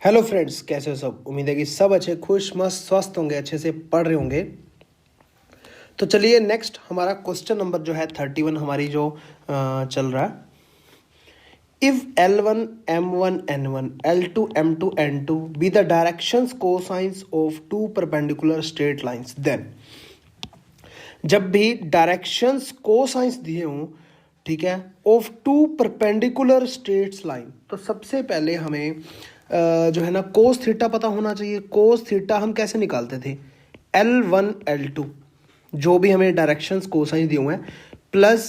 Hello friends, कैसे हो सब। उम्मीद है कि सब अच्छे खुश मस्त स्वस्थ होंगे, अच्छे से पढ़ रहे होंगे। तो चलिए नेक्स्ट हमारा क्वेश्चन नंबर जो है 31 हमारी जो चल रहा है। If L1 M1 N1 L2 M2 N2 be the directions cosines of two perpendicular straight lines then. जब भी डायरेक्शंस कोसाइंस दिए हों, ठीक है, of two perpendicular straight line, तो सबसे पहले हमें जो है ना कोस थीटा पता होना चाहिए। कोस थीटा हम कैसे निकालते थे, L1 L2 जो भी हमें डायरेक्शंस कोसाइन दिए हुए हैं plus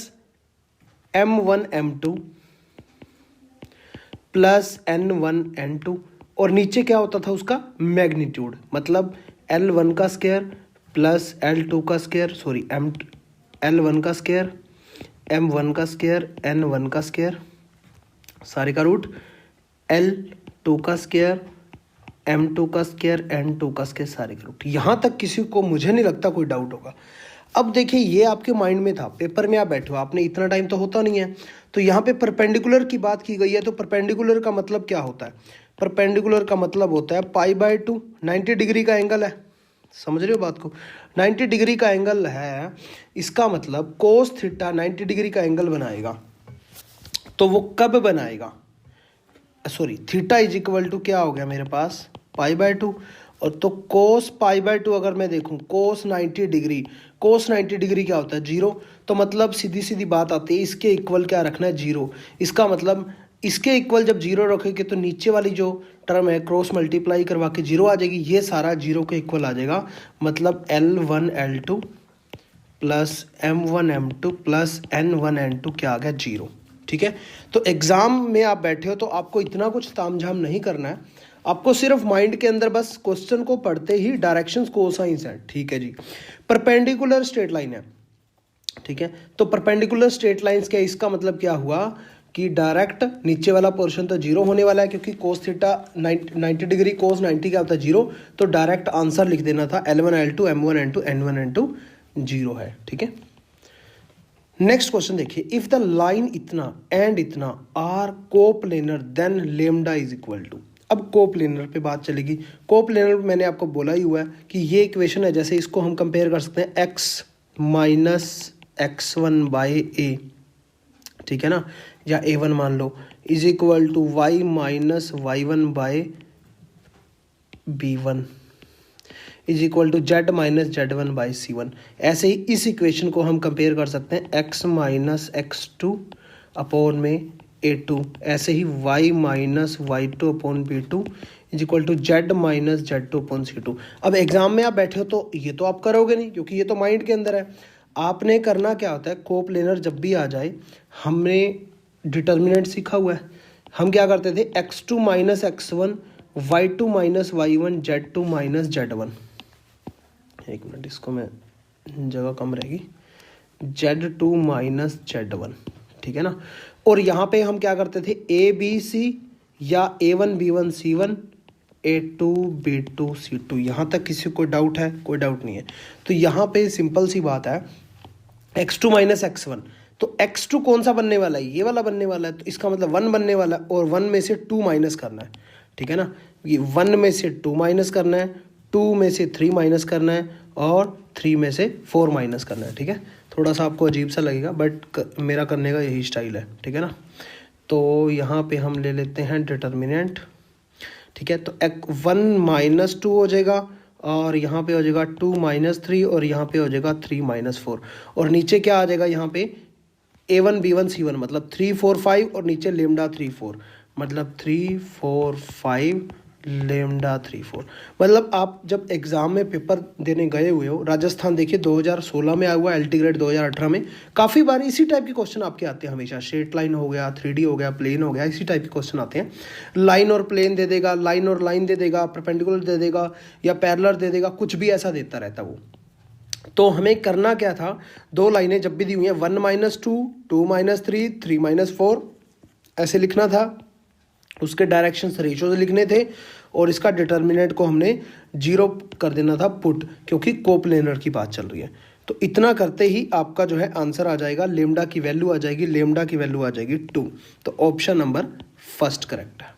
M1 M2 plus N1 N2, और नीचे क्या होता था उसका मैग्नीट्यूड, मतलब L1 का स्क्वायर प्लस L2 का स्क्वायर, सॉरी L1 का स्क्वायर, M1 का स्क्वायर, N1 का स्क्वायर, सारे का रूट, L2 का स्क्वायर, M2 का स्क्वायर, N2 का स्क्वायर, सारे का रूट। यहाँ तक किसी को मुझे नहीं लगता कोई डाउट होगा। अब देखिए, ये आपके माइंड में था, पेपर में आप बैठे हो, आपने इतना टाइम तो होता नहीं है, तो यहाँ पे परपेंडिकुलर की बात की गई है। तो परपेंडिकुलर का मतलब क्या होता है? परपेंडिकुलर का मतलब होता है π/2, 90 डिग्री का एंगल है। समझ रहे हो बात को? 90 डिग्री का एंगल है, इसका मतलब कोस थीटा 90 डिग्री का एंगल बनाएगा। तो वो कब बनाएगा? Sorry, theta is equal to क्या हो गया मेरे पास, π/2। और तो कोस π/2 अगर मैं देखूं, कोस 90 डिग्री, कोस 90 डिग्री क्या होता है, जीरो। तो मतलब सीधी सीधी बात आती है, इसके इक्वल क्या रखना है, जीरो। इसका मतलब इसके इक्वल जब जीरो रखेंगे तो नीचे वाली जो टर्म है क्रॉस मल्टीप्लाई करवा के जीरो आ जाएगी, ये सारा जीरो के इक्वल आ जाएगा। मतलब L1 L2 plus M1 M2 plus N1 N2 क्या आ गया, जीरो। ठीक है, तो एग्जाम में आप बैठे हो तो आपको इतना कुछ तामझाम नहीं करना है, आपको सिर्फ माइंड के अंदर बस क्वेश्चन को पढ़ते ही डायरेक्शंस कोसाइंस है। ठीक है जी, परपेंडिकुलर स्ट्रेट लाइन है। ठीक है, तो परपेंडिकुलर स्ट्रेट लाइंस क्या, इसका मतलब क्या हुआ कि डायरेक्ट नीचे वाला पोर्शन तो जीरो होने वाला है, क्योंकि कोस थीटा 90 डिग्री कोस 90 क्या होता है, जीरो। तो डायरेक्ट आंसर लिख देना था L1 L2 M1 N2 N1 N2 zero है। ठीक है, नेक्स्ट क्वेश्चन देखिए। इफ द लाइन इतना एंड इतना are coplanar then lambda is equal to. अब कोप्लेनर पे बात चलेगी। कोप्लेनर मैंने आपको बोला ही हुआ है कि ये इक्वेशन है, जैसे इसको हम कंपेयर कर सकते हैं x माइनस x1 बाई ए, ठीक है ना, या a1 मान लो, is equal to y minus y1 by b1 is equal to z minus z1 by c1। ऐसे ही इस इक्वेशन को हम कंपेयर कर सकते हैं x माइनस x2 अपॉन में a2, ऐसे ही y minus y2 upon b2 is equal to z minus z2 upon c2। अब एग्जाम में आप बैठे हो तो ये तो आप करोगे नहीं, क्योंकि ये तो माइंड के अंदर है। आपने करना क्या होता है, कोप्लेनर जब भी आ जाए, हमने डिटर्मिनेंट सीखा हुआ है। हम क्या करते थे, x2 minus x1, y2 minus y1, z2 minus z1। एक मिनट, इसको मैं, जगह कम रहेगी, Z2 माइनस Z1, ठीक है ना। और यहाँ पे हम क्या करते थे, ABC या A1 B1 C1 A2 B2 C2। यहाँ तक किसी को डाउट है? कोई डाउट नहीं है। तो यहाँ पे सिंपल सी बात है, x2 माइनस x1, तो x2 कौन सा बनने वाला है, ये वाला बनने वाला है, तो इसका मतलब 1 बनने वाला है, और 1 में से 2 माइनस करना है। ठीक है ना, ये 1 में से 2 माइनस करना है, 2 में से 3 माइनस करना है, और 3 में से 4 माइनस करना है। ठीक है, थोड़ा सा आपको अजीब सा लगेगा, बट मेरा करने का यही स्टाइल है। ठीक है ना, तो यहाँ पे हम ले लेते हैं डिटर्मिनेंट। ठीक है, तो 1 माइनस 2 हो जाएगा, और यहाँ पे हो जाएगा 2 माइनस 3, और यहाँ पे हो जाएगा 3 माइनस 4, और नीचे क्या आ जाएगा, यहाँ पे A1 B1 C1, मतलब 3 4 5, और नीचे लेमडा 3 4, मतलब 3 4 5 लेमडा 3 4। मतलब आप जब एग्जाम में पेपर देने गए हुए हो, राजस्थान देखिए 2016 में आया हुआ, एलटी ग्रेड 2018 में, काफ़ी बार इसी टाइप के क्वेश्चन आपके आते हैं हमेशा। स्ट्रेट लाइन हो गया, 3D हो गया, प्लेन हो गया, इसी टाइप के क्वेश्चन आते हैं। लाइन और प्लेन दे देगा, लाइन और लाइन दे देगा, परपेंडिकुलर दे देगा, या पैरेलल दे देगा, कुछ भी ऐसा देता रहता वो। तो हमें करना क्या था, दो लाइनें जब भी दी हुई हैं, 1 माइनस 2, 2 माइनस 3, 3 माइनस 4, ऐसे लिखना था, उसके डायरेक्शन रेशियो से लिखने थे, और इसका डिटर्मिनेंट को हमने 0 कर देना था पुट, क्योंकि कोप्लेनर की बात चल रही है। तो इतना करते ही आपका जो है आंसर आ जाएगा, लेमडा की वैल्यू आ जाएगी, लेमडा की वैल्यू आ जाएगी 2। तो ऑप्शन नंबर फर्स्ट करेक्ट है।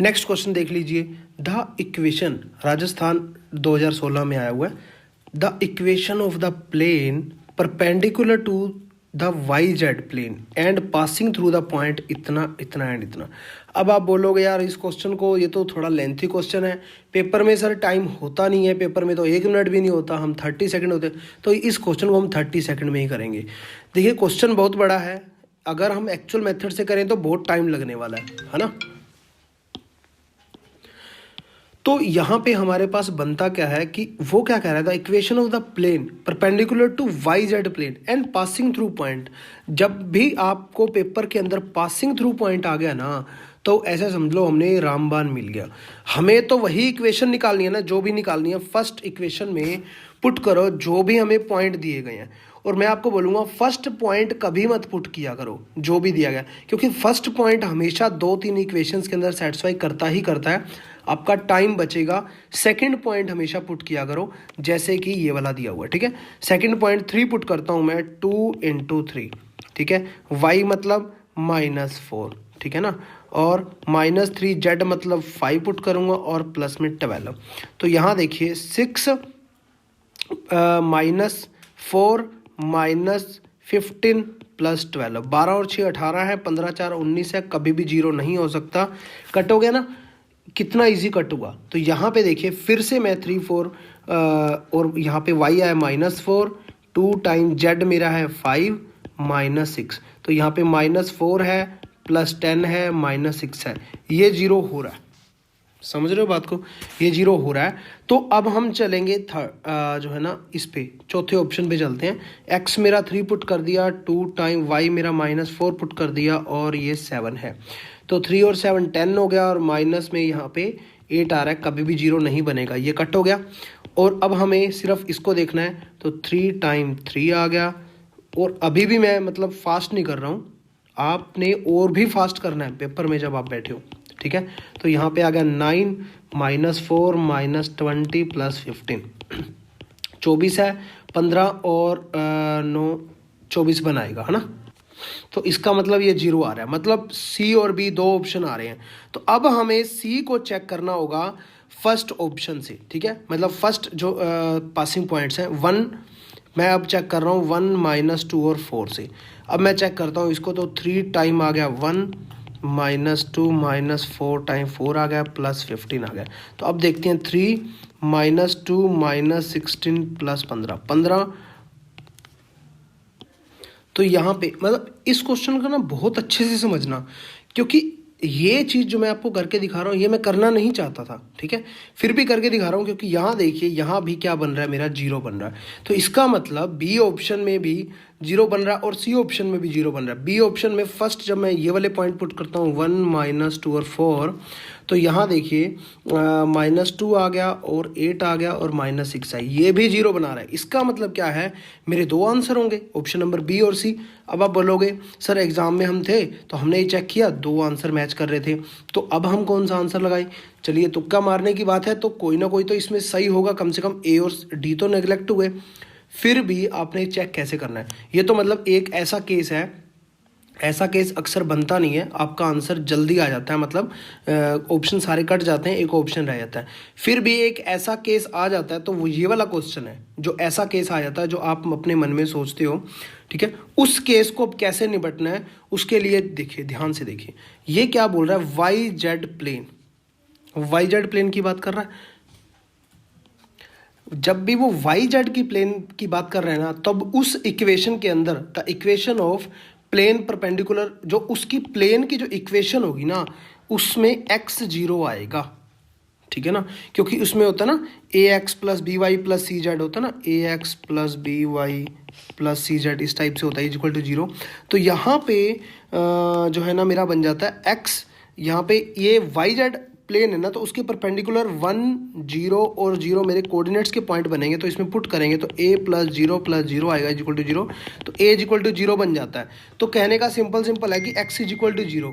नेक्स्ट क्वेश्चन देख लीजिए, द इक्वेशन, राजस्थान 2016 में आया हुआ है, the equation of the plane perpendicular to the Y Z plane and passing through the point इतना इतना एंड इतना। अब आप बोलोगे यार इस क्वेश्चन को, ये तो थोड़ा लेंथी क्वेश्चन है, पेपर में सर टाइम होता नहीं है, पेपर में तो 1 मिनट भी नहीं होता, हम 30 सेकंड होते, तो इस क्वेश्चन को हम 30 सेकंड में ही करेंगे। देखिए क्वेश्चन बहुत बड़ा है, अगर हम एक्चुअल मेथड से करें तो बहुत टाइम लगने वाला है ना। तो यहाँ पे हमारे पास बनता क्या है कि वो क्या कह रहा था, equation of the plane perpendicular to Y Z plane and passing through point. जब भी आपको पेपर के अंदर पासिंग थ्रू पॉइंट आ गया ना, तो ऐसा समझ लो हमने रामबाण मिल गया। हमें तो वही इक्वेशन निकालनी है ना, जो भी निकालनी है फर्स्ट इक्वेशन में पुट करो जो भी हमें पॉइंट दिए गए हैं। और मैं आपको बोलूँगा फर्स्ट पॉइंट कभी मत पुट किया करो जो भी दिया गया, क्योंकि फर्स्ट पॉइंट हमेशा 2-3 इक्वेशंस के अंदर सेटिस्फाई करता ही करता है, आपका टाइम बचेगा। सेकंड पॉइंट हमेशा पुट किया करो, जैसे कि ये वाला दिया हुआ है, ठीक है। सेकंड पॉइंट 3 पुट करता हूँ मैं, 2 × 3, ठीक है। y मतलब -4, ठीक है ना, और -3 z मतलब 5 पुट करूँगा और प्लस में 12। तो यहाँ देखिए 6 -4 -15 प्लस 12, 12 और 6 18 है, 15 4 19 है, कभी भी 0 नहीं हो सकता। कट हो गया ना, कितना इजी कट हुआ। तो यहाँ पे देखिए फिर से मैं 3 4 और यहाँ पे y आया -4, 2 टाइम z मेरा है 5 -6, तो यहाँ पे -4 है, +10 है, -6 है, ये 0 हो रहा है। समझ रहे हो बात को, ये 0 हो रहा है। तो अब हम चलेंगे जो है ना इस पे चौथे ऑप्शन पे चलते हैं। x मेरा 3 पुट कर दिया, 2 टाइम y मेरा -4 पुट कर दिया और ये 7 है। तो 3 और 7 10 हो गया, और माइनस में यहाँ पे 8 आ रहा है, कभी भी 0 नहीं बनेगा, ये कट हो गया। और अब हमें सिर्फ इसको देखना है, तो 3 टाइम 3 आ गया। और अभी भी मैं मतलब फास्ट नहीं कर रहा हूँ, आपने और भी फास्ट करना है पेपर में जब आप बैठे हो, ठीक है। तो यहाँ पे आ गया 9 -4 -20 + 15, 24 है, 15 और 9 24 बनाएगा, है ना। तो इसका मतलब ये 0 आ रहा है, मतलब सी और बी 2 ऑप्शन आ रहे हैं। तो अब हमें सी को चेक करना होगा फर्स्ट ऑप्शन से, ठीक है। मतलब फर्स्ट जो पासिंग पॉइंट्स हैं 1, मैं अब चेक कर रहा हूँ 1 -2 और 4 से। अब मैं चेक करता हूँ इसको, तो 3 टाइम आ गया 1 -2 -4 टाइम 4 आ गया, प्लस 15 आ गया। तो अब देखते हैं 3 -2 -16 प्लस 15। तो यहाँ पे मतलब इस क्वेश्चन को ना बहुत अच्छे से समझना, क्योंकि ये चीज़ जो मैं आपको करके दिखा रहा हूँ ये मैं करना नहीं चाहता था, ठीक है, फिर भी करके दिखा रहा हूँ। क्योंकि यहाँ देखिए यहाँ भी क्या बन रहा है, मेरा 0 बन रहा है। तो इसका मतलब बी ऑप्शन में भी 0 बन रहा है और सी ऑप्शन में भी 0 बन रहा है। बी ऑप्शन में फर्स्ट जब मैं ये वाले पॉइंट पुट करता हूँ 1 -2 और 4, तो यहाँ देखिए -2 आ गया और 8 आ गया और -6 है, ये भी 0 बना रहा है। इसका मतलब क्या है, मेरे 2 आंसर होंगे, ऑप्शन नंबर बी और सी। अब आप बोलोगे सर एग्जाम में हम थे तो हमने ये चेक किया 2 आंसर मैच कर रहे थे, तो अब हम कौन सा आंसर लगाए। चलिए तुक्का मारने की बात है, तो कोई ना कोई तो इसमें सही होगा, कम से कम ए और डी तो नेगलेक्ट हुए। फिर भी आपने चेक कैसे करना है, ये तो मतलब एक ऐसा केस है, ऐसा केस अक्सर बनता नहीं है, आपका आंसर जल्दी आ जाता है, मतलब ऑप्शन सारे कट जाते हैं, एक ऑप्शन रह जाता है। फिर भी एक ऐसा केस आ जाता है, तो वो ये वाला क्वेश्चन है जो ऐसा केस आ जाता है जो आप अपने मन में सोचते हो, ठीक है। उस केस को अब कैसे निपटना है उसके लिए देखिए, ध्यान से देखिए, ये क्या बोल रहा है, Y Z plane, Y Z plane की बात कर रहा है। जब भी वो वाई जेड की प्लेन की बात कर रहे हैं ना, तब उस इक्वेशन के अंदर the equation of plane perpendicular, जो उसकी प्लेन की जो इक्वेशन होगी ना, उसमें x 0 आएगा, ठीक है ना। क्योंकि उसमें होता है ना ax + by + cz होता है ना, ax + by + cz, इस टाइप से होता है = 0। तो यहाँ पे जो है ना मेरा बन जाता है x, यहाँ पे ये वाई जेड प्लेन है ना, तो उसके परपेंडिकुलर 1 0 और 0 मेरे कोऑर्डिनेट्स के पॉइंट बनेंगे। तो इसमें पुट करेंगे तो a + 0 + 0 आएगा = 0, तो a = 0 बन जाता है। तो कहने का सिंपल है कि x = 0।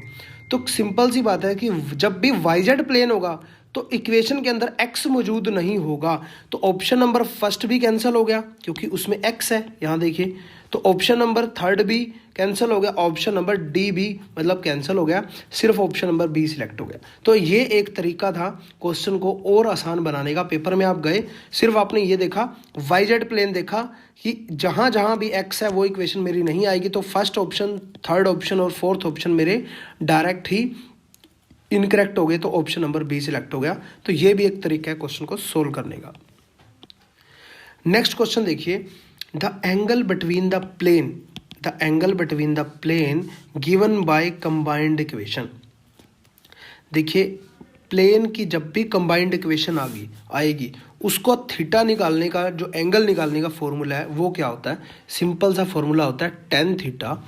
तो सिंपल सी बात है कि जब भी वाई जेड प्लेन होगा तो इक्वेशन के अंदर x मौजूद नहीं होगा, तो ऑप्शन नंबर फर्स्ट भी कैंसिल हो गया क्योंकि उसमें x है, यहाँ देखिए। तो ऑप्शन नंबर थर्ड भी कैंसिल हो गया, ऑप्शन नंबर डी भी मतलब कैंसिल हो गया, सिर्फ ऑप्शन नंबर बी सिलेक्ट हो गया। तो ये एक तरीका था क्वेश्चन को और आसान बनाने का। पेपर में आप गए, सिर्फ आपने ये देखा वाई जेड प्लेन देखा कि जहाँ जहाँ भी एक्स है वो इक्वेशन मेरी नहीं आएगी, तो फर्स्ट ऑप्शन, थर्ड ऑप्शन और फोर्थ ऑप्शन मेरे डायरेक्ट ही इनकरेक्ट हो गए, तो ऑप्शन नंबर बी सिलेक्ट हो गया। तो ये भी एक तरीका है क्वेश्चन को सोल्व करने का। नेक्स्ट क्वेश्चन देखिए, the angle between the plane given by combined equation. देखिए प्लेन की जब भी कंबाइंड इक्वेशन आएगी उसको थीटा निकालने का, जो एंगल निकालने का फॉर्मूला है वो क्या होता है, सिंपल सा फॉर्मूला होता है tan theta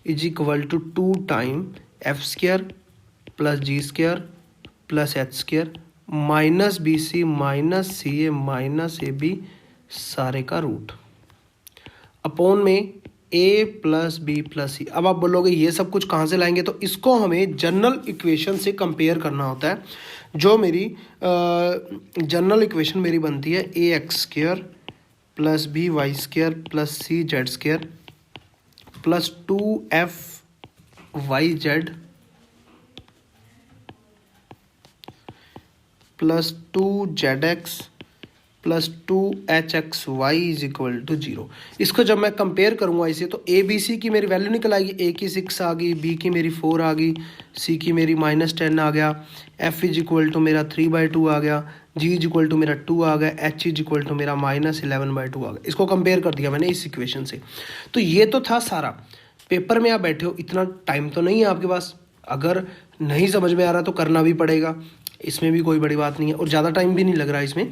is equal to 2 time F square plus G square plus H square minus B C minus C A minus A B सारे का रूट अपॉन में A plus B plus C. अब आप बोलोगे ये सब कुछ कहाँ से लाएंगे, तो इसको हमें जनरल इक्वेशन से कंपेयर करना होता है। जो मेरी जनरल इक्वेशन मेरी बनती है A X square plus B Y square plus C Z square plus 2f Y Z plus 2zx plus 2hxy is equal to 0। इसको जब मैं कंपेयर करूंगा इसे, तो ए बी सी की मेरी वैल्यू निकल आएगी, ए की 6 आ गई, बी की मेरी 4 आ गई, सी की मेरी -10 आ गया, एफ इज इक्वल टू मेरा 3/2 आ गया, जी इज इक्वल टू मेरा 2 आ गया, एच इज इक्वल टू मेरा -11/2 आ गया। इसको कंपेयर कर दिया मैंने इस इक्वेशन से। तो ये तो था सारा। पेपर में आप बैठे हो, इतना टाइम तो नहीं है आपके पास, अगर नहीं समझ में आ रहा तो करना भी पड़ेगा, इसमें भी कोई बड़ी बात नहीं है और ज़्यादा टाइम भी नहीं लग रहा इसमें।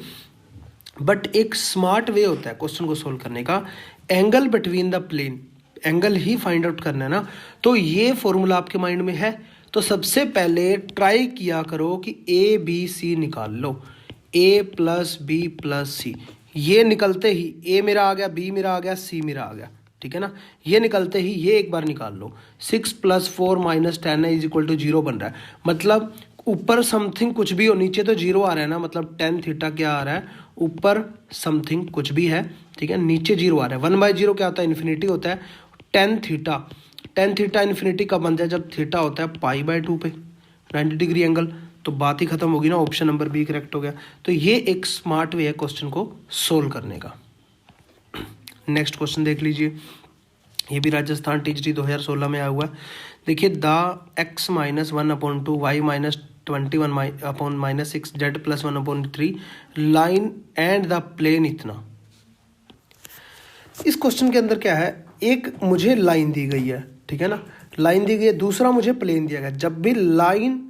बट एक स्मार्ट वे होता है क्वेश्चन को सोल्व करने का, angle between the plane, angle ही फाइंड आउट करना है ना। तो ये फॉर्मूला आपके माइंड में है, तो सबसे पहले ट्राई किया करो कि ए बी सी निकाल लो, ए प्लस बी प्लस सी। ये निकलते ही ए मेरा आ गया, बी मेरा आ गया, सी मेरा आ गया, ठीक है ना। ये निकलते ही ये एक बार निकाल लो, 6 + 4 - 10 इज इक्वल टू 0 बन रहा है। मतलब ऊपर समथिंग कुछ भी हो, नीचे तो 0 आ रहा है ना, मतलब tan थीटा क्या आ रहा है, ऊपर समथिंग कुछ भी है, ठीक है, नीचे 0 आ रहा है। 1/0 क्या होता है, इन्फिनिटी होता है। tan थीटा इन्फिनिटी कब बनता है, जब थीटा होता है π/2 पे 90 डिग्री एंगल। तो बात ही खत्म होगी ना, ऑप्शन नंबर बी करेक्ट हो गया। तो ये एक स्मार्ट वे है क्वेश्चन को सोल्व करने का। नेक्स्ट क्वेश्चन देख लीजिए, ये भी राजस्थान टीचरी 2016 में आया हुआ है। देखिए, द x - 1/2 y - 21/6 z + 1/3 line and the plane इतना। इस क्वेश्चन के अंदर क्या है, एक मुझे लाइन दी गई है, ठीक है ना, लाइन दी गई है, दूसरा मुझे प्लेन दिया गया। जब भी लाइन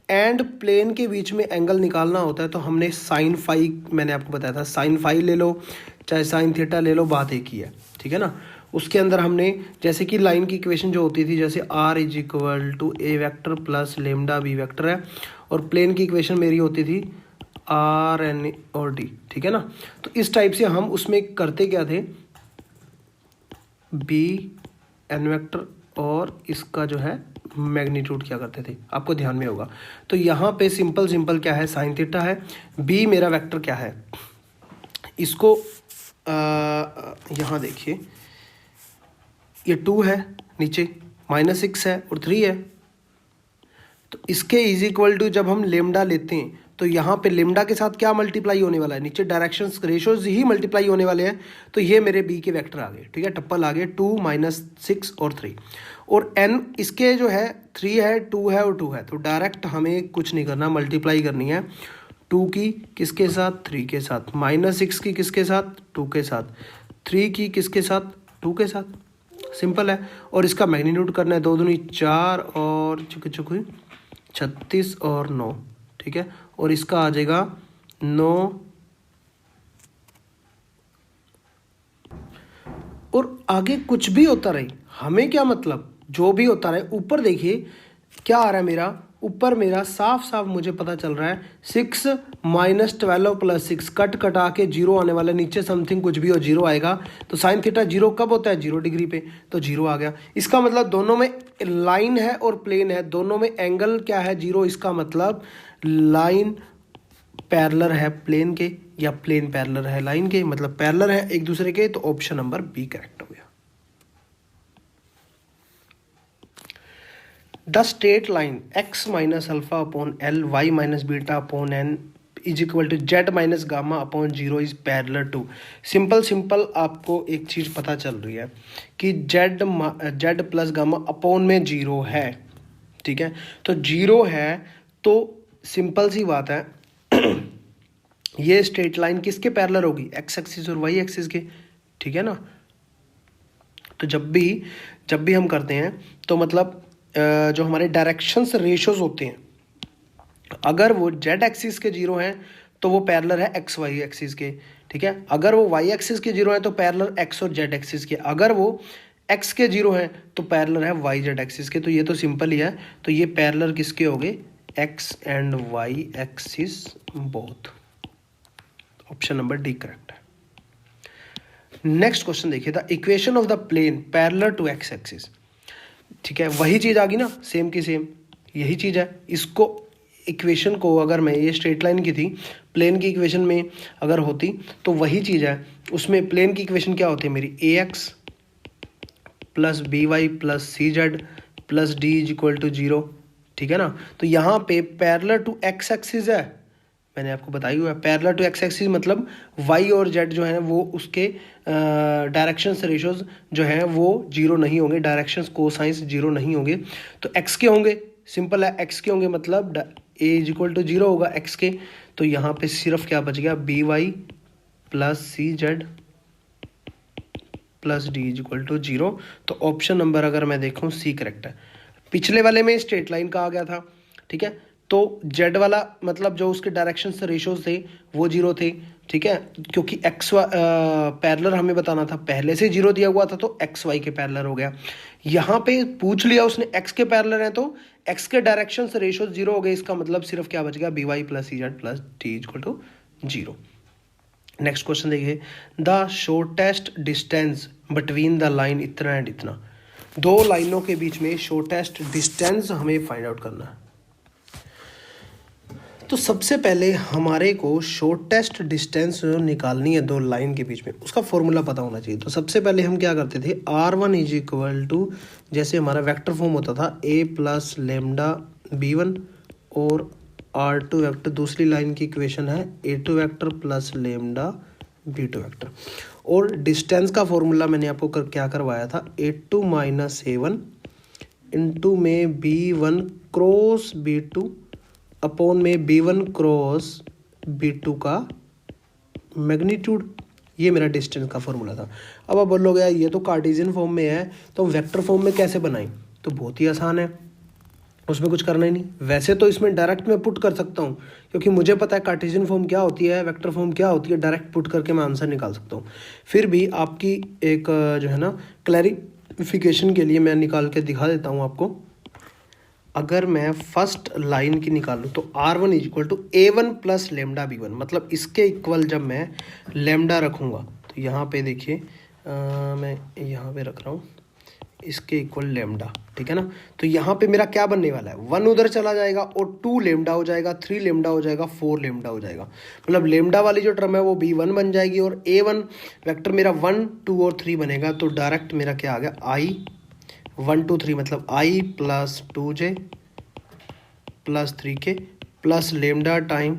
एंड प्लेन के बीच में एंगल निकालना होता है तो हमने साइन फाई, मैंने आपको बताया था, साइन फाई ले लो चाहे साइन थीटा ले लो, बात एक ही है, ठीक है ना। उसके अंदर हमने जैसे कि लाइन की इक्वेशन जो होती थी, जैसे r is equal to A vector plus lambda B vector है, और प्लेन की इक्वेशन मेरी होती थी r n और d, ठीक है ना। तो इस टाइप से हम उसमें करते क्या थे, b n वेक्टर और इसका जो है मैग्नीट्यूड क्या करते थे, आपको ध्यान में होगा। तो यहाँ पे सिंपल क्या है, साइन थीटा है, b मेरा वेक्टर क्या है, इसको यहाँ देखिए, ये 2 है, नीचे -6 है और 3 है। तो इसके इज इक्वल टू जब हम लेमडा लेते हैं तो यहाँ पे लेमडा के साथ क्या मल्टीप्लाई होने वाला है, नीचे डायरेक्शंस रेशोज ही मल्टीप्लाई होने वाले हैं। तो ये मेरे बी के वेक्टर आ गए, ठीक है, टप्पल आ गए 2 - 6 और 3। और n इसके जो है 3 है, 2 है और 2 है, तो डायरेक्ट हमें कुछ नहीं करना, मल्टीप्लाई करनी है 2 की किसके साथ, 3 के साथ, -6 की किसके साथ, 2 के साथ, 3 की किसके साथ, 2 के साथ, सिंपल है। और इसका मैग्नीट्यूड करना है, 2 दूनी 4 और चुकी 36 और 9, ठीक है, और इसका आ जाएगा 9 और आगे कुछ भी होता रहे, हमें क्या मतलब, जो भी होता रहे। ऊपर देखिए क्या आ रहा है मेरा, ऊपर मेरा साफ मुझे पता चल रहा है 6 - 12 + 6 कटा के 0 आने वाला है, नीचे समथिंग कुछ भी हो 0 आएगा। तो साइन थीटा 0 कब होता है, 0 डिग्री पे, तो 0 आ गया। इसका मतलब दोनों में लाइन है और प्लेन है, दोनों में एंगल क्या है, 0। इसका मतलब लाइन पैरेलल है प्लेन के या प्लेन पैरेलल है लाइन के, मतलब पैरेलल है एक दूसरे के। तो ऑप्शन नंबर बी करेक्ट हो गया। The straight line x minus alpha upon L Y minus beta upon N is equal to Z minus gamma upon zero is parallel to. Simple आपको एक चीज़ पता चल रही है कि जेड प्लस गामा अपॉन में जीरो है, ठीक है। तो जीरो है तो सिंपल सी बात है ये स्ट्रेट लाइन किसके पैरेलल होगी, एक्स एक्सिस और वाई एक्सिस के, ठीक है ना। तो जब भी हम करते हैं तो मतलब जो हमारे डायरेक्शंस रेशियोज होते हैं, अगर वो जेड एक्सिस के जीरो हैं तो वो पैरेलल है एक्स वाई एक्सिस के, ठीक है। अगर वो वाई एक्सिस के जीरो हैं तो पैरेलल एक्स और जेड एक्सिस के। अगर वो एक्स के जीरो हैं तो पैरेलल है वाई जेड एक्सिस के। तो ये तो सिंपल ही है। तो ये पैरेलल किसके हो गए, X and Y axis both. Option number D correct है। नेक्स्ट क्वेश्चन देखिए, the equation of the plane parallel to X axis, ठीक है। वही चीज आ गई ना, सेम की सेम यही चीज है। इसको इक्वेशन को अगर मैं, ये स्ट्रेट लाइन की थी, प्लेन की इक्वेशन में अगर होती तो वही चीज है। उसमें प्लेन की इक्वेशन क्या होती है मेरी, A X plus B Y plus C Z plus D is equal to zero, ठीक है ना। तो यहाँ पे पैरेलल टू एक्स एक्सिस है, मैंने आपको बताई हुआ है। पैरेलल टू एक्स एक्सिस मतलब वाई और जेड जो है वो उसके डायरेक्शंस रेशियोज जो है वो जीरो नहीं होंगे, डायरेक्शंस कोसाइंस जीरो नहीं होंगे। तो एक्स के होंगे, सिंपल है, एक्स के होंगे मतलब A is equal to zero होगा एक्स के। तो यहाँ पे सिर्फ क्या बच गया, B Y plus C Z plus D is equal to zero. तो ऑप्शन नंबर अगर मैं देखूँ सी करेक्ट है। पिछले वाले में स्ट्रेट लाइन का आ गया था, ठीक है। तो जेड वाला मतलब जो उसके डायरेक्शन से रेशियोज थे वो जीरो थे, ठीक है, क्योंकि एक्स पैरेलल हमें बताना था, पहले से जीरो दिया हुआ था तो एक्स वाई के पैरेलल हो गया। यहाँ पे पूछ लिया उसने एक्स के पैरेलल हैं तो एक्स के डायरेक्शन से रेशियोज जीरो हो गए। इसका मतलब सिर्फ क्या बच गया, B Y plus C Z plus D equal to zero. Next question देखिए, the shortest distance between the line इतना एंड इतना। दो लाइनों के बीच में शॉर्टेस्ट डिस्टेंस हमें फाइंड आउट करना है। तो सबसे पहले हमारे को शॉर्टेस्ट डिस्टेंस निकालनी है दो लाइन के बीच में, उसका फॉर्मूला पता होना चाहिए। तो सबसे पहले हम क्या करते थे, R one is equal to, जैसे हमारा वेक्टर फॉर्म होता था A plus lambda B one, और आर टू वेक्टर दूसरी लाइन की इक्वेशन है A two vector plus lambda B two vector. और डिस्टेंस का फॉर्मूला मैंने आपको क्या करवाया था, A two minus A one into में B one cross B two upon में B one cross B two का मैग्नीट्यूड। ये मेरा डिस्टेंस का फॉर्मूला था। अब आप बोलोगे यार ये तो कार्टेशियन फॉर्म में है तो वेक्टर फॉर्म में कैसे बनाएं, तो बहुत ही आसान है, उसमें कुछ करना ही नहीं। वैसे तो इसमें डायरेक्ट मैं पुट कर सकता हूँ क्योंकि मुझे पता है कार्टेशियन फॉर्म क्या होती है, वेक्टर फॉर्म क्या होती है, डायरेक्ट पुट करके मैं आंसर निकाल सकता हूँ। फिर भी आपकी एक जो है ना क्लैरिफिकेशन के लिए मैं निकाल के दिखा देता हूँ आपको। अगर मैं फर्स्ट लाइन की निकालूँ तो R one is equal to A one plus lambda B one, मतलब इसके इक्वल जब मैं लेमडा रखूँगा तो यहाँ पे देखिए मैं यहाँ पे रख रहा हूँ इसके इक्वल लेमडा, ठीक है ना। तो यहाँ पे मेरा क्या बनने वाला है, वन उधर चला जाएगा और टू लेमडा हो जाएगा, थ्री लेमडा हो जाएगा, फोर लेमडा हो जाएगा। मतलब लेमडा वाली जो टर्म है वो बी वन बन जाएगी और ए वन वैक्टर मेरा वन टू और थ्री बनेगा। तो डायरेक्ट मेरा क्या आ गया, आई वन टू थ्री, मतलब I plus two J plus three K plus lambda time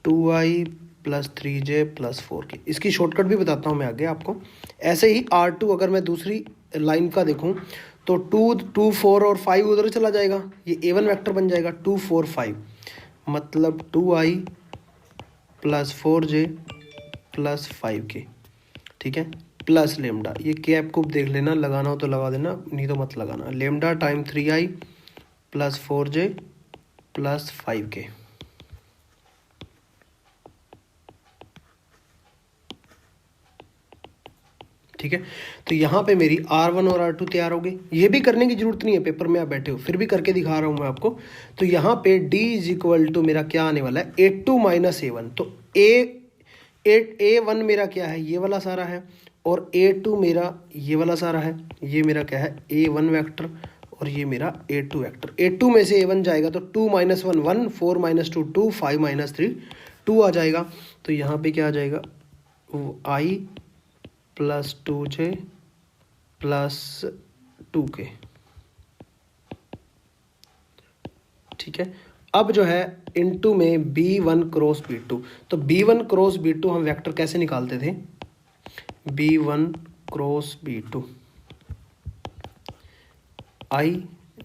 two I plus three J plus four K. इसकी शॉर्टकट भी बताता हूँ मैं आगे आपको। ऐसे ही आर टू अगर मैं दूसरी लाइन का देखूँ तो टू फोर और फाइव उधर चला जाएगा, ये ए वन वैक्टर बन जाएगा टू फोर फाइव, मतलब two I plus four J plus five K, ठीक है, प्लस लेमडा। ये कैप को देख लेना, लगाना हो तो लगा देना, नहीं तो मत लगाना। लेमडा टाइम थ्री आई plus four J plus five K, ठीक है। तो यहाँ पे मेरी R1 और R2 तैयार हो गई। ये भी करने की जरूरत नहीं है, पेपर में आप बैठे हो, फिर भी करके दिखा रहा हूँ मैं आपको। तो यहाँ पे D इज इक्वल टू मेरा क्या आने वाला है, A2 माइनस A1। तो A1 मेरा क्या है, ये वाला सारा है, और A2 मेरा ये वाला सारा है। ये मेरा क्या है, A1 वैक्टर और ये मेरा A2 वैक्टर। A2 में से A1 जाएगा तो 2 minus one one, 4 minus two 2, 5 minus 3 2 आ जाएगा। तो यहाँ पे क्या आ जाएगा, आई plus two J plus two के, ठीक है। अब जो है इनटू में B1 क्रॉस B2, तो B1 क्रॉस B2 हम वेक्टर कैसे निकालते थे, B1 cross B2 I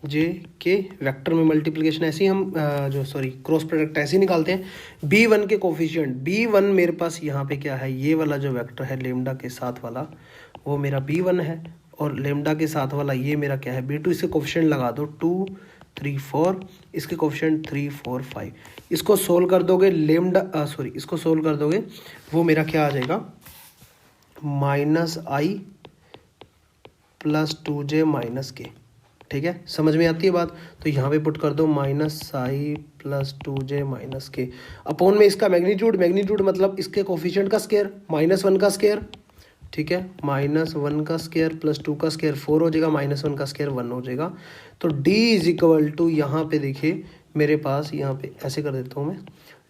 J के वेक्टर में मल्टीप्लिकेशन ऐसे ही हम क्रॉस प्रोडक्ट ऐसे ही निकालते हैं। B1 के कोफिशिएंट, B1 मेरे पास यहाँ पे क्या है, ये वाला जो वेक्टर है लेमडा के साथ वाला वो मेरा B1 है, और लेमडा के साथ वाला ये मेरा क्या है B2। इसके कोफिशिएंट लगा दो 2 3 4, इसके कोफिशिएंट 3 4 5। इसको सोल्व कर दोगे इसको सोल्व कर दोगे वो मेरा क्या आ जाएगा, -I + 2j - k। ठीक है, समझ में आती है बात। तो यहाँ पे पुट कर दो -I + 2j - k अपॉन में इसका मैग्नीट्यूड मतलब इसके कोफिशिएंट का स्क्वायर -1 का स्क्वायर। ठीक है, -1 का स्क्वायर + 2 का स्क्वायर 4 हो जाएगा, -1 का स्क्वायर 1 हो जाएगा। तो D यहाँ पे देखिए मेरे पास, यहाँ पे ऐसे कर देता हूँ मैं,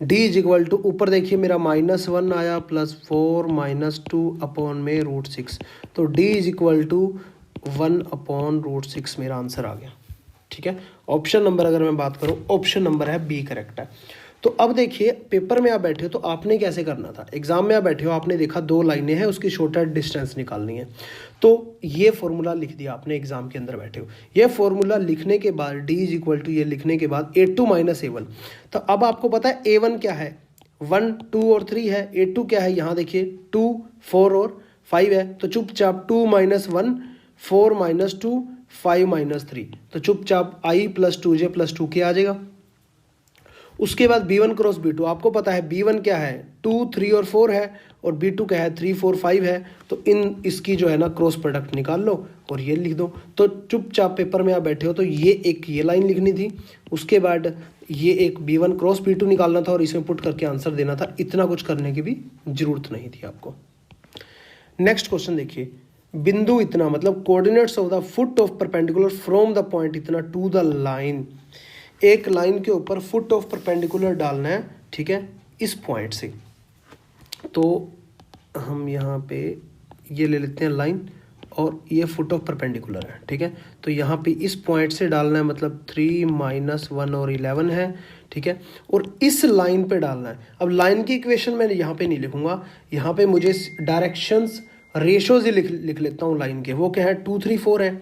D ऊपर देखिए मेरा -1 आया +4 -2 अपॉन में √6, तो D 1/√6 मेरा आंसर आ गया। ठीक है, ऑप्शन नंबर अगर मैं बात करूं, ऑप्शन नंबर है बी करेक्ट है। तो अब देखिए पेपर में आप बैठे हो तो आपने कैसे करना था, एग्जाम में आप बैठे हो आपने देखा 2 लाइनें हैं उसकी शॉर्टर डिस्टेंस निकालनी है, तो ये फॉर्मूला लिख दिया आपने, एग्जाम के अंदर बैठे हो। ये फॉर्मूला लिखने के बाद D ये लिखने के बाद A2 - A1, तो अब आपको पता है A1 क्या है, 1 2 और 3 है, A2 क्या है, यहाँ देखिए 2 4 और 5 है, तो चुपचाप 2 - 1 4 - 2 5 - 3, तो चुपचाप I + 2j + 2k आ जाएगा। उसके बाद B1 क्रॉस B2, आपको पता है B1 क्या है 2 3 और 4 है, और B2 क्या है 3 4 5 है, तो इसकी जो है ना क्रॉस प्रोडक्ट निकाल लो और ये लिख दो। तो चुपचाप पेपर में आप बैठे हो तो ये लाइन लिखनी थी, उसके बाद ये एक B1 क्रॉस B2 निकालना था और इसमें पुट करके आंसर देना था। इतना कुछ करने की भी जरूरत नहीं थी आपको। नेक्स्ट क्वेश्चन देखिए, बिंदु इतना मतलब coordinates of the foot of perpendicular from the point इतना टू द लाइन, एक लाइन के ऊपर फुट ऑफ परपेंडिकुलर डालना है। ठीक है, इस पॉइंट से, तो हम यहाँ पे ये ले लेते हैं लाइन और ये फुट ऑफ परपेंडिकुलर है। ठीक है, तो यहाँ पे इस पॉइंट से डालना है, मतलब 3 - 1 और 11 है। ठीक है, और इस लाइन पे डालना है। अब लाइन की इक्वेशन मैं यहाँ पे नहीं लिखूंगा, यहाँ पे मुझे डायरेक्शंस रेशोज ही लिख लेता हूँ लाइन के, वो क्या है 2 3 4 है।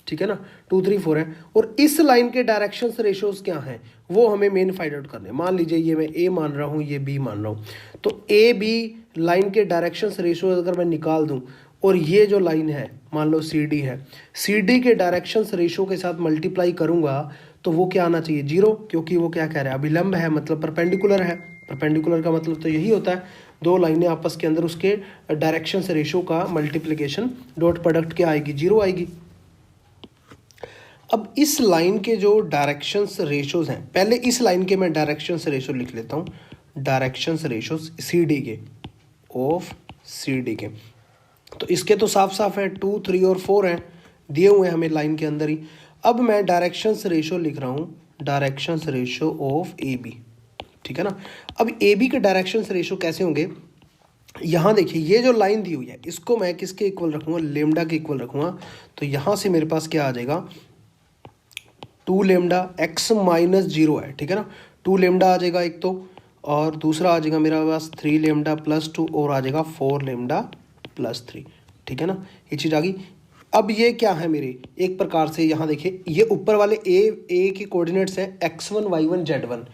ठीक है ना, 2 3 4 है, और इस लाइन के डायरेक्शंस रेशोज क्या हैं वो हमें मेन फाइंड आउट करने। मान लीजिए ये मैं A मान रहा हूँ, ये B मान रहा हूँ, तो AB लाइन के डायरेक्शंस रेशोज अगर मैं निकाल दूं, और ये जो लाइन है मान लो CD है, CD के डायरेक्शंस रेशो के साथ मल्टीप्लाई करूंगा तो वो क्या आना चाहिए 0, क्योंकि वो क्या कह रहा है अभिलंब है, मतलब परपेंडिकुलर है। परपेंडिकुलर का मतलब तो यही होता है दो लाइनें आपस के अंदर उसके डायरेक्शंस रेशो का मल्टीप्लिकेशन, डॉट प्रोडक्ट क्या आएगी 0 आएगी। अब इस लाइन के जो डायरेक्शंस रेशोज हैं, पहले इस लाइन के मैं डायरेक्शंस रेशो लिख लेता हूँ, डायरेक्शंस रेशोज CD के ऑफ CD के, तो इसके तो साफ साफ है 2 3 और 4 हैं दिए हुए हैं हमें लाइन के अंदर ही। अब मैं डायरेक्शंस रेशो लिख रहा हूँ, डायरेक्शंस रेशो ऑफ AB। ठीक है ना, अब AB के डायरेक्शंस रेशो कैसे होंगे, यहाँ देखिए ये जो लाइन दी हुई है इसको मैं किसके इक्वल रखूँगा, लेमडा के इक्वल रखूँगा। तो यहाँ से मेरे पास क्या आ जाएगा 2 लेमडा x - 0 है। ठीक है ना, 2 लेमडा आ जाएगा एक तो, और दूसरा आ जाएगा मेरा पास 3 लेमडा + 2 और आ जाएगा 4 लेमडा + 3। ठीक है ना, ये चीज़ आ गई। अब ये क्या है मेरे, एक प्रकार से यहाँ देखिए ये ऊपर वाले ए के कोऑर्डिनेट्स हैं x1 y1 z1,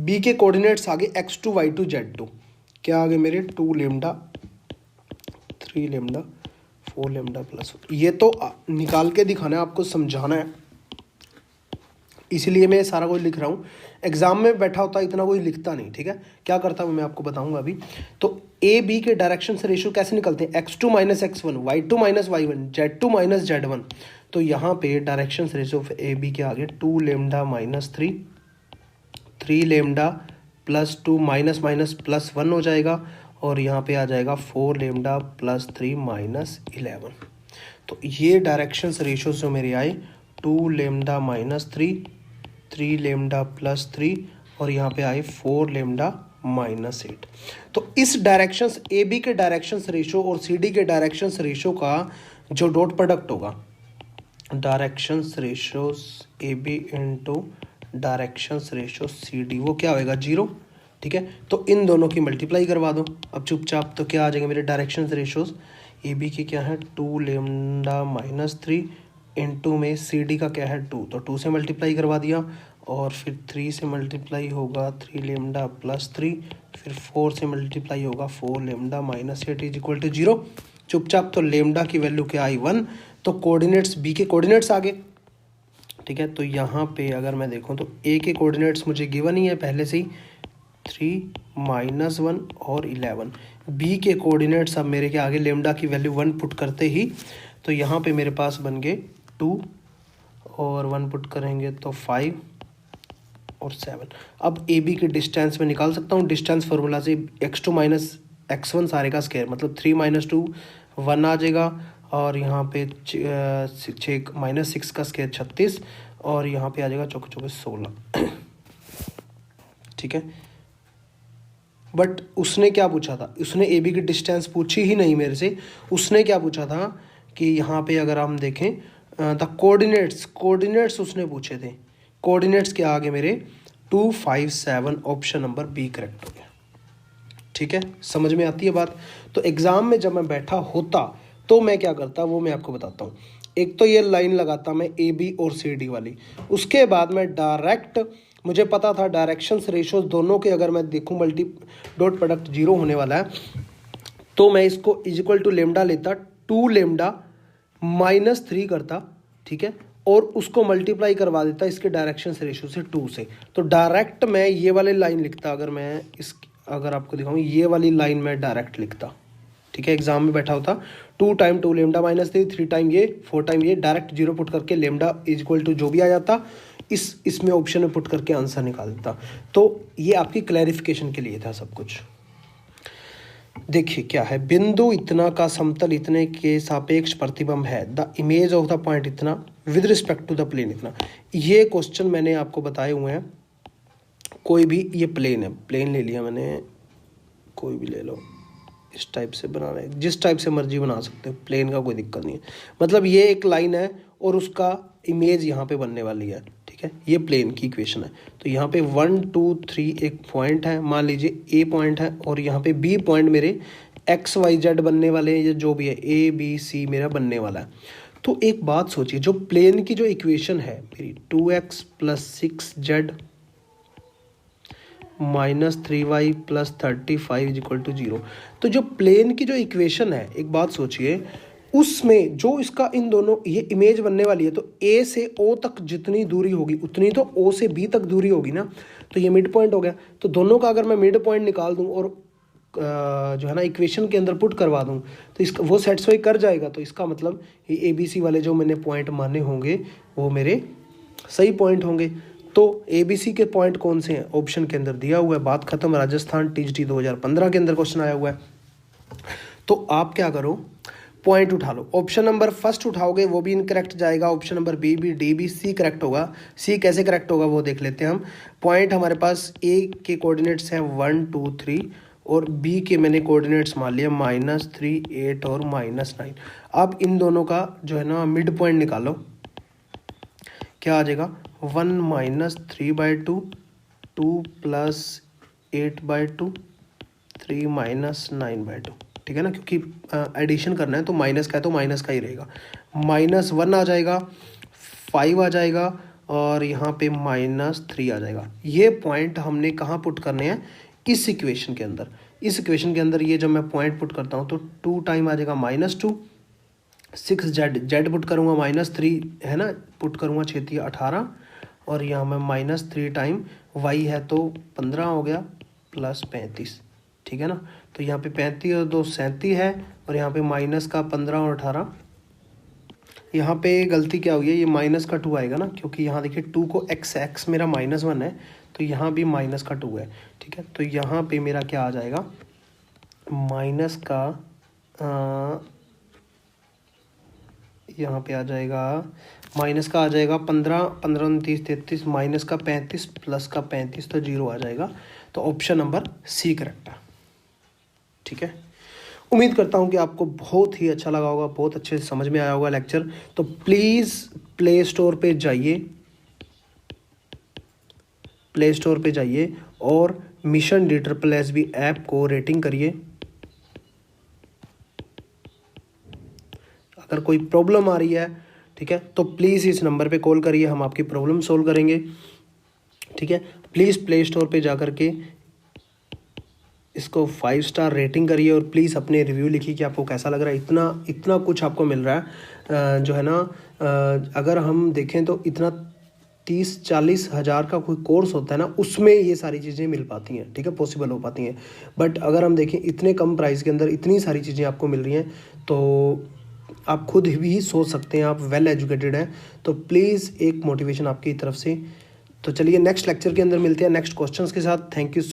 B के कोऑर्डिनेट्स आगे x2 y2 z2, क्या आगे मेरे 2 लेमडा 3 लेमडा 4 लेमडा +, ये तो निकाल के दिखाना है आपको, समझाना है, इसीलिए मैं सारा कुछ लिख रहा हूँ। एग्जाम में बैठा होता इतना कोई लिखता नहीं। ठीक है, क्या करता हूँ मैं आपको बताऊंगा अभी। तो AB के डायरेक्शन से रेशियो कैसे निकलते हैं, x2 - x1 y2 - y1 z2 - z1। तो यहाँ पे डायरेक्शन रेशियो AB के आगे 2 लेमडा -3 3 लेमडा +2 -+ हो जाएगा, और यहाँ पे आ जाएगा 4 लेमडा +3 -11। तो ये डायरेक्शन रेशियो से मेरे आए 2 लेमडा -3 3 लेमडा +3 और यहाँ पे आए 4 लेमडा -8। तो इस डायरेक्शंस AB के डायरेक्शंस रेशो और CD के डायरेक्शंस रेशो का जो डॉट प्रोडक्ट होगा, directions ratios AB into directions ratio C D वो क्या होएगा 0, ठीक है। तो इन दोनों की मल्टीप्लाई करवा दो अब चुपचाप, तो क्या आ जाएंगे मेरे डायरेक्शंस रेशोज ए बी की क्या है 2 लेमडा माइनस 3 इंटू में सी डी का क्या है 2, तो 2 से मल्टीप्लाई करवा दिया और फिर 3 से मल्टीप्लाई होगा 3 लेमडा प्लस 3, फिर 4 से मल्टीप्लाई होगा 4 lambda minus 8 is equal to 0 चुपचाप। तो लेमडा की वैल्यू क्या आई 1, तो कोऑर्डिनेट्स बी के कोऑर्डिनेट्स आ गए, ठीक है। तो यहाँ पे अगर मैं देखूँ तो ए के कोऑर्डिनेट्स मुझे गिवन ही है पहले से ही 3 -1 और 11, बी के कोऑर्डिनेट्स अब मेरे के आगे लेमडा की वैल्यू 1 पुट करते ही तो यहाँ पे मेरे पास बन गए 2 और 1 पुट करेंगे तो 5 और 7। अब ए बी की डिस्टेंस में निकाल सकता हूँ डिस्टेंस फार्मूला से, x2 माइनस x1 सारे का स्क्वायर मतलब 3 - 2 1 आ जाएगा और यहाँ पे 6 -6 का स्क्वायर 36 और यहाँ पे आ जाएगा चौके चौके 16 ठीक है। बट उसने क्या पूछा था, उसने ए बी की डिस्टेंस पूछी ही नहीं मेरे से, उसने क्या पूछा था कि यहाँ पे अगर हम देखें द कोऑर्डिनेट्स उसने पूछे थे, कोऑर्डिनेट्स के आगे मेरे 2 5 7 ऑप्शन नंबर बी करेक्ट हो गया, ठीक है। समझ में आती है बात। तो एग्जाम में जब मैं बैठा होता तो मैं क्या करता वो मैं आपको बताता हूँ। एक तो ये लाइन लगाता मैं ए बी और सी डी वाली, उसके बाद मैं डायरेक्ट, मुझे पता था डायरेक्शंस रेशोज दोनों के अगर मैं देखूं मल्टी डॉट प्रोडक्ट 0 होने वाला है तो मैं इसको इज इक्वल टू लेमडा लेता 2 लेमडा -3 करता, ठीक है, और उसको मल्टीप्लाई करवा देता इसके डायरेक्शंस रेशो से 2 से। तो डायरेक्ट मैं ये वाली लाइन लिखता, अगर मैं इस अगर आपको दिखाऊं ये वाली लाइन मैं डायरेक्ट लिखता, ठीक है। एग्जाम में बैठा होता 2 टाइम 2 लेमडा -3 3 टाइम ये 4 टाइम ये, डायरेक्ट 0 पुट करके लेमडा इज इक्वल टू जो भी आ जाता इसमें ऑप्शन में पुट करके आंसर निकाल देता। तो ये आपकी क्लैरिफिकेशन के लिए था सब कुछ। देखिए क्या है, बिंदु इतना का समतल इतने के सापेक्ष प्रतिबिंब है, the image of the point इतना with respect to the plane इतना। ये क्वेश्चन मैंने आपको बताए हुए हैं, कोई भी ये प्लेन है, प्लेन ले लिया मैंने, कोई भी ले लो, इस टाइप से बनाना है, जिस टाइप से मर्जी बना सकते हो, प्लेन का कोई दिक्कत नहीं है। मतलब ये एक लाइन है और उसका इमेज यहाँ पे बनने वाली है, ठीक है। ये प्लेन की इक्वेशन है। तो यहाँ पे 1 2 3 एक पॉइंट है, मान लीजिए ए पॉइंट है और यहाँ पे बी पॉइंट मेरे XYZ बनने वाले हैं, या जो भी है ABC मेरा बनने वाला है। तो एक बात सोचिए, जो प्लेन की जो इक्वेशन है मेरी 2x + 6z -3y + 35 = 0, तो जो प्लेन की जो इक्वेशन है, एक बात सोचिए, उसमें जो इसका इन दोनों ये इमेज बनने वाली है, तो A से O तक जितनी दूरी होगी उतनी तो O से B तक दूरी होगी ना, तो ये मिड पॉइंट हो गया। तो दोनों का अगर मैं मिड पॉइंट निकाल दूं और जो है ना इक्वेशन के अंदर पुट करवा दूं तो इसका वो सेटिस्फाई कर जाएगा। तो इसका मतलब ये ABC वाले जो मैंने पॉइंट माने होंगे वो मेरे सही पॉइंट होंगे। तो ABC के पॉइंट कौन से हैं, ऑप्शन के अंदर दिया हुआ है, बात खत्म। राजस्थान TGT 2015 के अंदर क्वेश्चन आया हुआ है। तो आप क्या करो, पॉइंट उठा लो, ऑप्शन नंबर फर्स्ट उठाओगे वो भी इनकरेक्ट जाएगा, ऑप्शन नंबर बी भी, डी भी, सी करेक्ट होगा। सी कैसे करेक्ट होगा वो देख लेते हैं हम। पॉइंट हमारे पास ए के कोऑर्डिनेट्स हैं 1 2 3 और बी के मैंने कोऑर्डिनेट्स मान लिया -3 8 और -9। अब इन दोनों का जो है ना मिड पॉइंट निकालो, क्या आ जाएगा 1 - 3/2 2 + 8/2 3 - 9/2, ठीक है ना, क्योंकि एडिशन करना है तो माइनस का है तो माइनस का ही रहेगा। -1 आ जाएगा, 5 आ जाएगा और यहाँ पे -3 आ जाएगा। ये पॉइंट हमने कहाँ पुट करने हैं, इस इक्वेशन के अंदर। इस इक्वेशन के अंदर ये जब मैं पॉइंट पुट करता हूँ तो 2 टाइम आ जाएगा -2, 6z पुट करूँगा -3 है ना, पुट करूँगा 6 18 और यहाँ मैं -3 टाइम y है तो 15 हो गया + 35, ठीक है ना। तो यहाँ पे 35 और 2 37 है और यहाँ पे माइनस का 15 और 18। यहाँ पे गलती क्या हुई है, ये माइनस का 2 आएगा ना, क्योंकि यहाँ देखिए 2 को x मेरा -1 है तो यहाँ भी माइनस का 2 है, ठीक है। तो यहाँ पे मेरा क्या आ जाएगा, माइनस का यहाँ पे आ जाएगा, माइनस का आ जाएगा 15 15 29 33 माइनस का 35 प्लस का 35 तो 0 आ जाएगा। तो ऑप्शन नंबर सी करेक्ट है, ठीक है। उम्मीद करता हूँ कि आपको बहुत ही अच्छा लगा होगा, बहुत अच्छे से समझ में आया होगा लेक्चर। तो प्लीज़ प्ले स्टोर पे जाइए, प्ले स्टोर पे जाइए और मिशन DSSB ऐप को रेटिंग करिए। अगर कोई प्रॉब्लम आ रही है, ठीक है, तो प्लीज़ इस नंबर पे कॉल करिए, हम आपकी प्रॉब्लम सोल्व करेंगे, ठीक है। प्लीज़ प्ले स्टोर पे जा कर के इसको 5 स्टार रेटिंग करिए और प्लीज़ अपने रिव्यू लिखिए कि आपको कैसा लग रहा है। इतना कुछ आपको मिल रहा है, जो है ना, अगर हम देखें तो इतना 30-40 हज़ार का कोई कोर्स होता है ना, उसमें ये सारी चीज़ें मिल पाती हैं, ठीक है, पॉसिबल हो पाती हैं। बट अगर हम देखें इतने कम प्राइस के अंदर इतनी सारी चीज़ें आपको मिल रही हैं, तो आप खुद भी सोच सकते हैं, आप वेल एजुकेटेड हैं, तो प्लीज़ एक मोटिवेशन आपकी तरफ से। तो चलिए नेक्स्ट लेक्चर के अंदर मिलते हैं नेक्स्ट क्वेश्चंस के साथ। Thank you.